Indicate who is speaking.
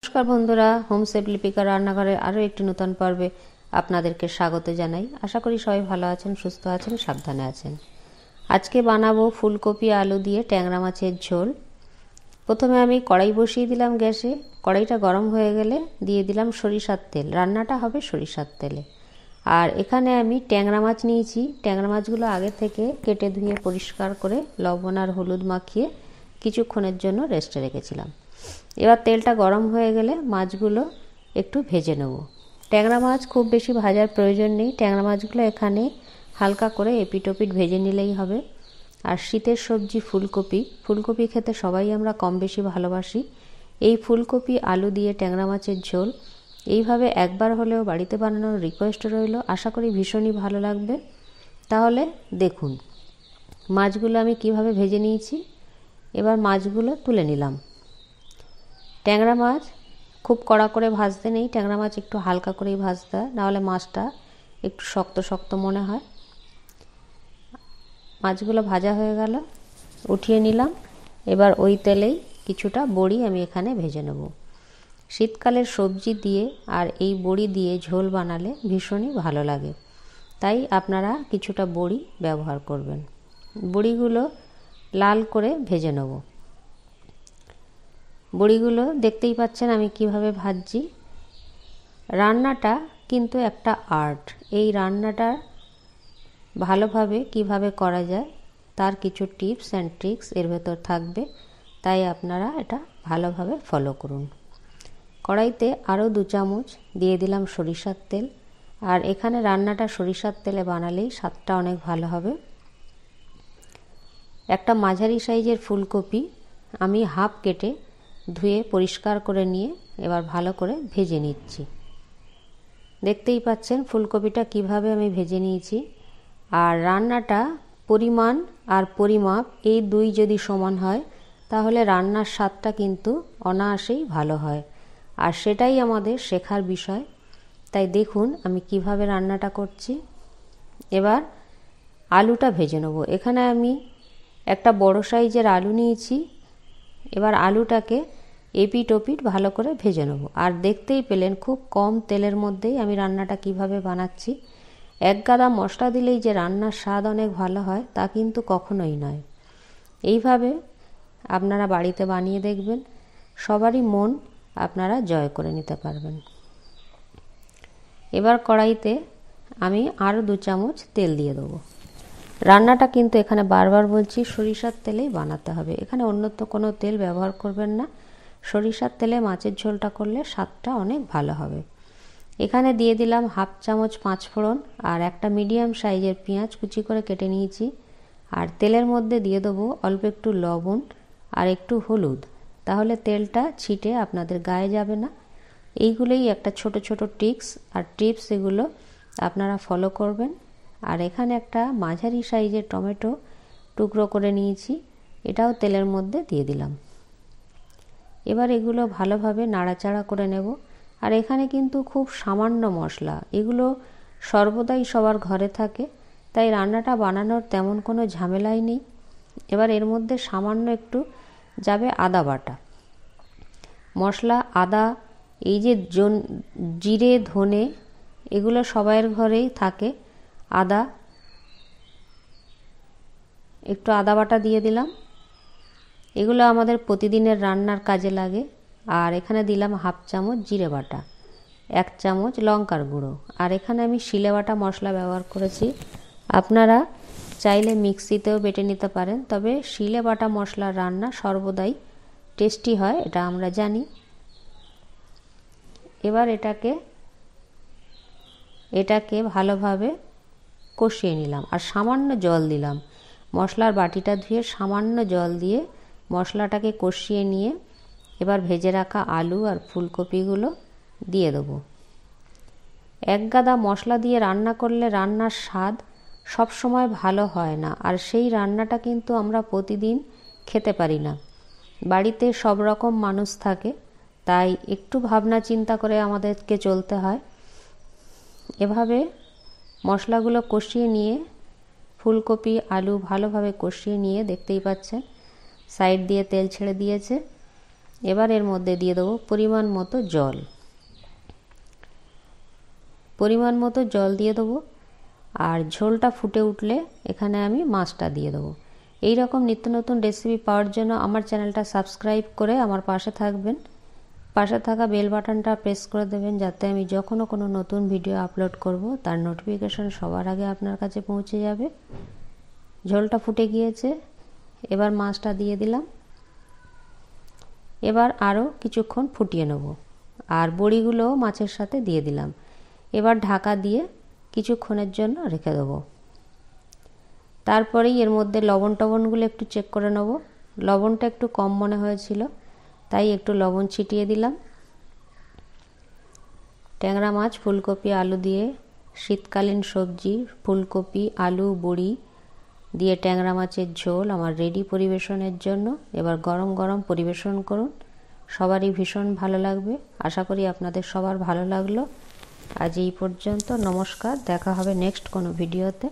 Speaker 1: নমস্কার বন্ধুরা, home safe Lipika রান্নাঘরের আরও একটি নতুন পর্বে আপনাদেরকে স্বাগত জানাই। আশা করি সবাই ভালো আছেন, সুস্থ আছেন, সাবধানে আছেন। আজকে বানাবো ফুলকপি আলু দিয়ে ট্যাংরা মাছের ঝোল। প্রথমে আমি কড়াই বসিয়ে দিলাম গ্যাসে। কড়াইটা গরম হয়ে গেলে দিয়ে দিলাম সরিষার তেল। রান্নাটা হবে সরিষার তেলে। আর এখানে আমি ট্যাংরা মাছ নিয়েছি। ট্যাংরা মাছগুলো আগে থেকে কেটে ধুয়ে পরিষ্কার করে লবণ আর হলুদ মাখিয়ে কিছুক্ষণের জন্য রেস্টে রেখেছিলাম। এবার তেলটা গরম হয়ে গেলে মাছগুলো একটু ভেজে নেব। ট্যাংরা মাছ খুব বেশি ভাজার প্রয়োজন নেই। ট্যাংরা মাছগুলো এখানে হালকা করে এপিট ওপিট ভেজে নিলেই হবে। আর শীতের সবজি ফুলকপি খেতে সবাই আমরা কম বেশি ভালোবাসি। এই ফুলকপি আলু দিয়ে ট্যাংরা মাছের ঝোল এইভাবে একবার হলেও বাড়িতে বানানোর রিকোয়েস্ট রইল। আশা করি ভীষণই ভালো লাগবে। তাহলে দেখুন মাছগুলো আমি কিভাবে ভেজে নিয়েছি। এবার মাছগুলো তুলে নিলাম। ট্যাংরা মাছ খুব কড়া করে ভাজতে নেই, ট্যাংরা মাছ একটু হালকা করেই ভাজতে হয়, নাহলে মাছটা একটু শক্ত শক্ত মনে হয়। মাছগুলো ভাজা হয়ে গেল, উঠিয়ে নিলাম। এবার ওই তেলেই কিছুটা বড়ি আমি এখানে ভেজে নেব। শীতকালের সবজি দিয়ে আর এই বড়ি দিয়ে ঝোল বানালে ভীষণই ভালো লাগে, তাই আপনারা কিছুটা বড়ি ব্যবহার করবেন। বড়িগুলো লাল করে ভেজে নেব। বড়িগুলো দেখতেই পাচ্ছেন আমি কিভাবে ভাজছি। রান্নাটা কিন্তু একটা আর্ট। এই রান্নাটা ভালোভাবে কিভাবে করা যায় তার কিছু টিপস অ্যান্ড ট্রিক্স এর ভেতর থাকবে, তাই আপনারা এটা ভালোভাবে ফলো করুন। কড়াইতে আরও 2 চামচ দিয়ে দিলাম সরিষার তেল। আর এখানে রান্নাটা সরিষার তেলে বানালেই স্বাদটা অনেক ভালো হবে। একটা মাঝারি সাইজের ফুলকপি আমি হাফ কেটে ধুয়ে পরিষ্কার করে নিয়ে এবার ভালো করে ভেজে নিচ্ছি। দেখতেই পাচ্ছেন ফুলকপিটা কিভাবে আমি ভেজে নিয়েছি। আর রান্নাটা পরিমাণ আর পরিমাপ এই দুই যদি সমান হয় তাহলে রান্নার স্বাদটা কিন্তু অনায়াসেই ভালো হয়। আর সেটাই আমাদের শেখার বিষয়। তাই দেখুন আমি কিভাবে রান্নাটা করছি। এবার আলুটা ভেজে নেব। এখানে আমি একটা বড় সাইজের আলু নিয়েছি। এবার আলুটাকে এপিট ওপিট ভালো করে ভেজে নেব। আর দেখতেই পেলেন খুব কম তেলের মধ্যেই আমি রান্নাটা কিভাবে বানাচ্ছি। এক গাদা মশলা দিলেই যে রান্নার স্বাদ অনেক ভালো হয় তা কিন্তু কখনোই নয়। এইভাবে আপনারা বাড়িতে বানিয়ে দেখবেন, সবারই মন আপনারা জয় করে নিতে পারবেন। এবার কড়াইতে আমি আরও 2 চামচ তেল দিয়ে দেবো। রান্নাটা কিন্তু এখানে বারবার বলছি সরিষার তেলেই বানাতে হবে। এখানে অন্য তো কোনো তেল ব্যবহার করবেন না। সরিষার তেলে মাছের ঝোলটা করলে স্বাদটা অনেক ভালো হবে। এখানে দিয়ে দিলাম হাফ চামচ 5 ফোড়ন আর একটা মিডিয়াম সাইজের পেঁয়াজ কুচি করে কেটে নিয়েছি। আর তেলের মধ্যে দিয়ে দেবো অল্প একটু লবণ আর একটু হলুদ, তাহলে তেলটা ছিটে আপনাদের গায়ে যাবে না। এইগুলোই একটা ছোট ছোট ট্রিক্স আর টিপস, এগুলো আপনারা ফলো করবেন। আর এখানে একটা মাঝারি সাইজের টমেটো টুকরো করে নিয়েছি, এটাও তেলের মধ্যে দিয়ে দিলাম। এবার এগুলো ভালোভাবে নাড়াচাড়া করে নেব। আর এখানে কিন্তু খুব সামান্য মশলা, এগুলো সর্বদাই সবার ঘরে থাকে, তাই রান্নাটা বানানোর তেমন কোনো ঝামেলাই নেই। এবার এর মধ্যে সামান্য একটু যাবে আদা বাটা। মশলা আদা, এই যে জিরে ধনে এগুলো সবাইয়ের ঘরেই থাকে। আদা, একটু আদা বাটা দিয়ে দিলাম। এগুলো আমাদের প্রতিদিনের রান্নার কাজে লাগে। আর এখানে দিলাম হাফ চামচ জিরে বাটা, 1 চামচ লঙ্কার গুঁড়ো। আর এখানে আমি শিলে বাটা মশলা ব্যবহার করেছি। আপনারা চাইলে মিক্সিতেও বেটে নিতে পারেন, তবে শিলে বাটা মশলার রান্না সর্বদাই টেস্টি হয়, এটা আমরা জানি। এবার এটাকে ভালোভাবে কষিয়ে নিলাম আর সামান্য জল দিলাম। মশলার বাটিটা ধুয়ে সামান্য জল দিয়ে মশলাটাকে কষিয়ে নিয়ে এবার ভেজে রাখা আলু আর ফুলকপিগুলো দিয়ে দেবো। এক গাদা মশলা দিয়ে রান্না করলে রান্নার স্বাদ সব সময় ভালো হয় না। আর সেই রান্নাটা কিন্তু আমরা প্রতিদিন খেতে পারি না। বাড়িতে সব রকম মানুষ থাকে, তাই একটু ভাবনা চিন্তা করে আমাদেরকে চলতে হয়। এভাবে মশলাগুলো কষিয়ে নিয়ে ফুলকপি আলু ভালোভাবে কষিয়ে নিয়ে দেখতেই পাচ্ছেন সাইড দিয়ে তেল ছেড়ে দিয়েছে। এবার এর মধ্যে দিয়ে দেবো পরিমাণ মতো জল। পরিমাণ মতো জল দিয়ে দেবো, আর ঝোলটা ফুটে উঠলে এখানে আমি মাছটা দিয়ে দেবো। এই রকম নিত্য নতুন রেসিপি পাওয়ার জন্য আমার চ্যানেলটা সাবস্ক্রাইব করে আমার পাশে থাকবেন। পাশে থাকা বেল বাটনটা প্রেস করে দেবেন, যাতে আমি যখনও কোনো নতুন ভিডিও আপলোড করব তার নোটিফিকেশন সবার আগে আপনার কাছে পৌঁছে যাবে। ঝোলটা ফুটে গিয়েছে, এবার মাছটা দিয়ে দিলাম। এবার আরও কিছুক্ষণ ফুটিয়ে নেব, আর বড়িগুলোও মাছের সাথে দিয়ে দিলাম। এবার ঢাকা দিয়ে কিছুক্ষণের জন্য রেখে দেবো। তারপরেই এর মধ্যে লবণগুলো একটু চেক করে নেব। লবণটা একটু কম মনে হয়েছিল, তাই একটু লবণ ছিটিয়ে দিলাম। ট্যাংরা মাছ, ফুলকপি, আলু দিয়ে শীতকালীন সবজি ফুলকপি, আলু, বড়ি দিয়ে ট্যাংরা মাছের ঝোল আমার রেডি পরিবেশনের জন্য। এবার গরম গরম পরিবেশন করুন, সবারই ভীষণ ভালো লাগবে। আশা করি আপনাদের সবার ভালো লাগলো। আজ এই পর্যন্ত, নমস্কার। দেখা হবে নেক্সট কোনো ভিডিওতে।